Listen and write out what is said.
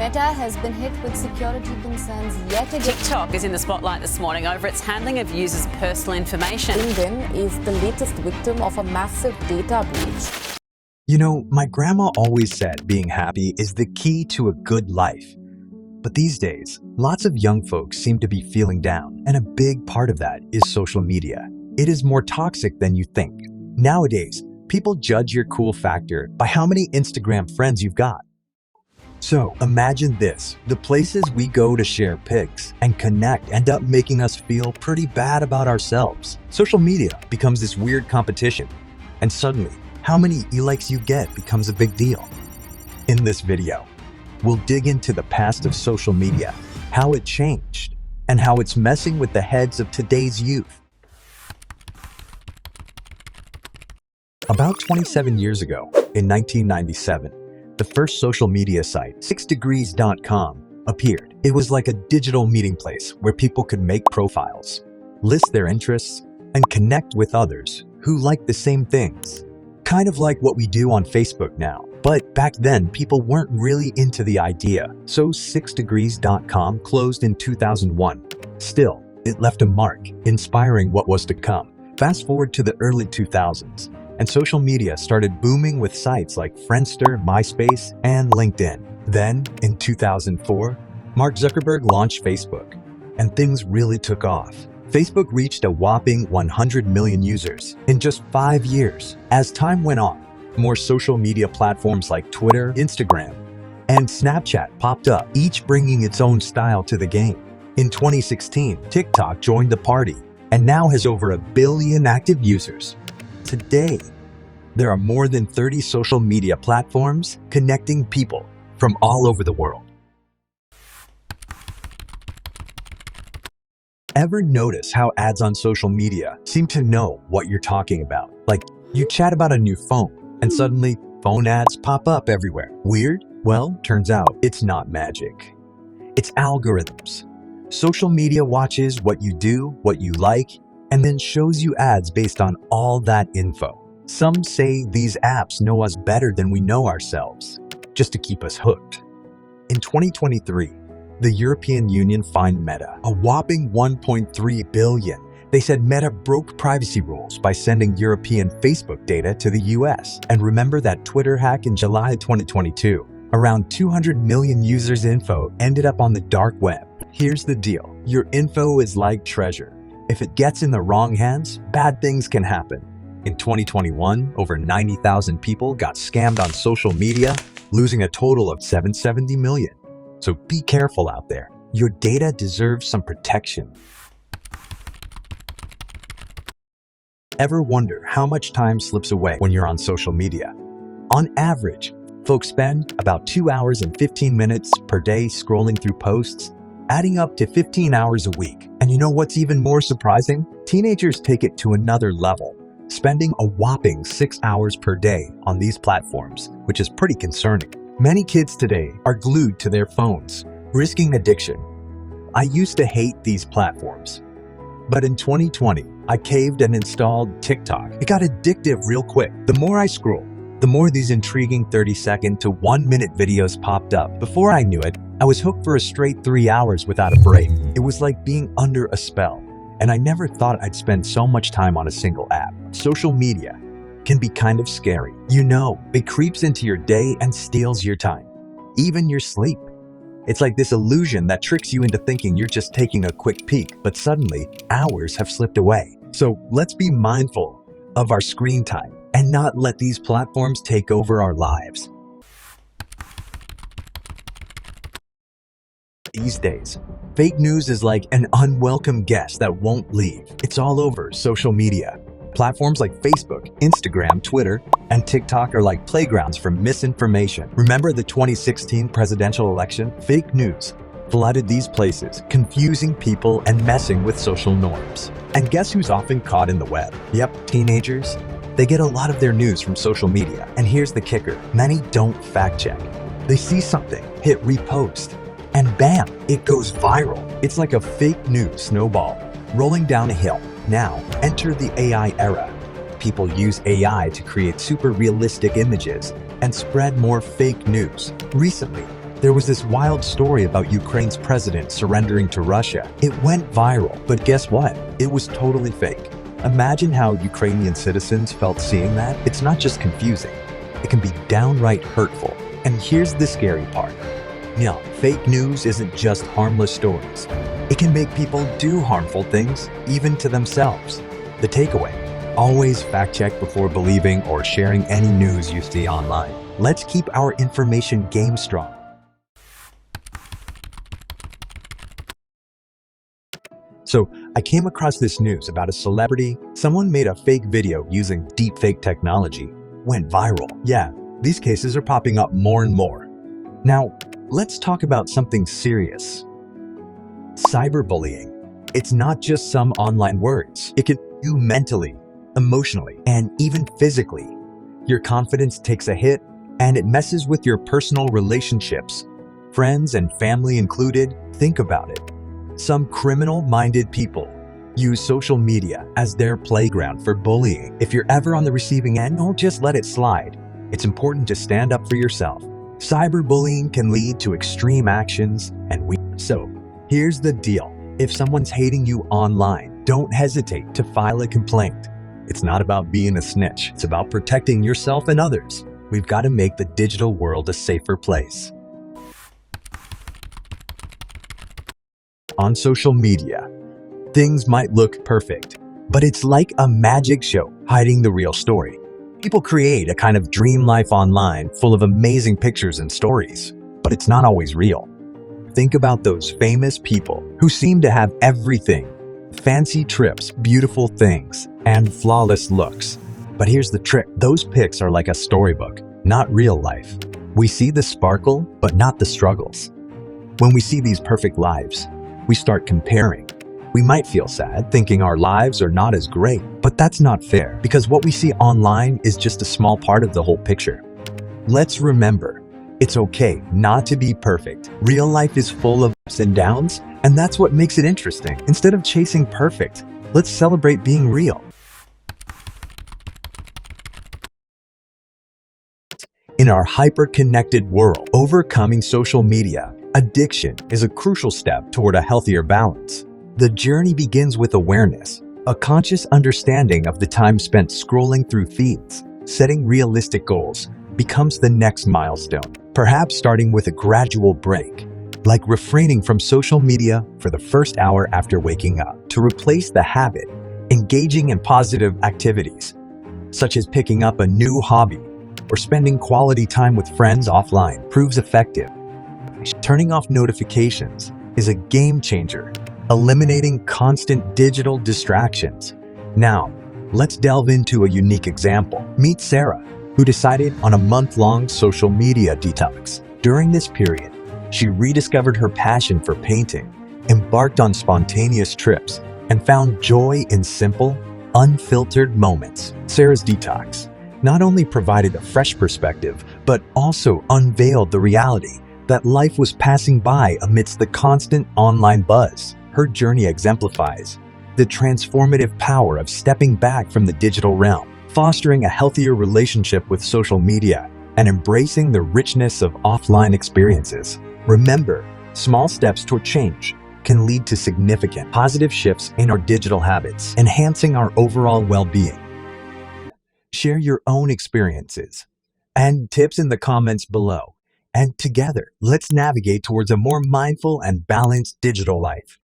Meta has been hit with security concerns yet again. TikTok is in the spotlight this morning over its handling of users' personal information. LinkedIn is the latest victim of a massive data breach. You know, my grandma always said being happy is the key to a good life. But these days, lots of young folks seem to be feeling down, and a big part of that is social media. It is more toxic than you think. Nowadays, people judge your cool factor by how many Instagram friends you've got. So imagine this, the places we go to share pics and connect end up making us feel pretty bad about ourselves. Social media becomes this weird competition, and suddenly, how many likes you get becomes a big deal. In this video, we'll dig into the past of social media, how it changed, and how it's messing with the heads of today's youth. About 27 years ago, in 1997, the first social media site, 6degrees.com, appeared. It was like a digital meeting place where people could make profiles, list their interests, and connect with others who liked the same things. Kind of like what we do on Facebook now. But back then, people weren't really into the idea, so 6degrees.com closed in 2001. Still, it left a mark, inspiring what was to come. Fast forward to the early 2000s, and social media started booming with sites like Friendster, MySpace, and LinkedIn. Then, in 2004, Mark Zuckerberg launched Facebook, and things really took off. Facebook reached a whopping 100 million users in just 5 years. As time went on, more social media platforms like Twitter, Instagram, and Snapchat popped up, each bringing its own style to the game. In 2016, TikTok joined the party and now has over 1 billion active users. Today, there are more than 30 social media platforms connecting people from all over the world. Ever notice how ads on social media seem to know what you're talking about? Like, you chat about a new phone, and suddenly, phone ads pop up everywhere. Weird? Well, turns out it's not magic. It's algorithms. Social media watches what you do, what you like, and then shows you ads based on all that info. Some say these apps know us better than we know ourselves, just to keep us hooked. In 2023, the European Union fined Meta a whopping 1.3 billion. They said Meta broke privacy rules by sending European Facebook data to the US. And remember that Twitter hack in July 2022? Around 200 million users' info ended up on the dark web. Here's the deal. Your info is like treasure. If it gets in the wrong hands, bad things can happen. In 2021, over 90,000 people got scammed on social media, losing a total of $770 million. So be careful out there. Your data deserves some protection. Ever wonder how much time slips away when you're on social media? On average, folks spend about 2 hours and 15 minutes per day scrolling through posts, adding up to 15 hours a week. And you know what's even more surprising? Teenagers take it to another level, spending a whopping 6 hours per day on these platforms, which is pretty concerning. Many kids today are glued to their phones, risking addiction. I used to hate these platforms, but in 2020, I caved and installed TikTok. It got addictive real quick. The more I scrolled, the more these intriguing 30-second to 1-minute videos popped up. Before I knew it, I was hooked for a straight 3 hours without a break. It was like being under a spell, and I never thought I'd spend so much time on a single app. Social media can be kind of scary. You know, it creeps into your day and steals your time, even your sleep. It's like this illusion that tricks you into thinking you're just taking a quick peek, but suddenly hours have slipped away. So let's be mindful of our screen time and not let these platforms take over our lives. These days, fake news is like an unwelcome guest that won't leave. It's all over social media. Platforms like Facebook, Instagram, Twitter, and TikTok are like playgrounds for misinformation. Remember the 2016 presidential election? Fake news flooded these places, confusing people and messing with social norms. And guess who's often caught in the web? Yep, teenagers. They get a lot of their news from social media. And here's the kicker. Many don't fact check. They see something, hit repost, and bam, it goes viral. It's like a fake news snowball rolling down a hill. Now, enter the AI era. People use AI to create super realistic images and spread more fake news. Recently, There was this wild story about Ukraine's president surrendering to Russia. It went viral, but guess what? It was totally fake. Imagine how Ukrainian citizens felt seeing that. It's not just confusing, it can be downright hurtful. And here's the scary part. No, fake news isn't just harmless stories. It can make people do harmful things, even to themselves. The takeaway: always fact check before believing or sharing any news you see online. Let's keep our information game strong. So, I came across this news about a celebrity. Someone made a fake video using deepfake technology. Went viral. Yeah, these cases are popping up more and more. Now, let's talk about something serious. Cyberbullying. It's not just some online words. It can hurt you mentally, emotionally, and even physically. Your confidence takes a hit, and it messes with your personal relationships, friends and family included. Think about it. Some criminal-minded people use social media as their playground for bullying. If you're ever on the receiving end, don't just let it slide. It's important to stand up for yourself. Cyberbullying can lead to extreme actions So, here's the deal. If someone's hating you online, don't hesitate to file a complaint. It's not about being a snitch. It's about protecting yourself and others. We've got to make the digital world a safer place. On social media, things might look perfect, but it's like a magic show hiding the real story. People create a kind of dream life online full of amazing pictures and stories, but it's not always real. Think about those famous people who seem to have everything: fancy trips, beautiful things, and flawless looks. But here's the trick. Those pics are like a storybook, not real life. We see the sparkle, but not the struggles. When we see these perfect lives, we start comparing. We might feel sad, thinking our lives are not as great, but that's not fair, because what we see online is just a small part of the whole picture. Let's remember, it's okay not to be perfect. Real life is full of ups and downs, and that's what makes it interesting. Instead of chasing perfect, let's celebrate being real. In our hyper-connected world, overcoming social media addiction is a crucial step toward a healthier balance. The journey begins with awareness, a conscious understanding of the time spent scrolling through feeds. Setting realistic goals becomes the next milestone, perhaps starting with a gradual break, like refraining from social media for the first hour after waking up. To replace the habit, engaging in positive activities, such as picking up a new hobby or spending quality time with friends offline, proves effective. Turning off notifications is a game changer, eliminating constant digital distractions. Now, let's delve into a unique example. Meet Sarah, who decided on a month-long social media detox. During this period, she rediscovered her passion for painting, embarked on spontaneous trips, and found joy in simple, unfiltered moments. Sarah's detox not only provided a fresh perspective, but also unveiled the reality that life was passing by amidst the constant online buzz. Her journey exemplifies the transformative power of stepping back from the digital realm, fostering a healthier relationship with social media, and embracing the richness of offline experiences. Remember, small steps toward change can lead to significant positive shifts in our digital habits, enhancing our overall well-being. Share your own experiences and tips in the comments below. And together, let's navigate towards a more mindful and balanced digital life.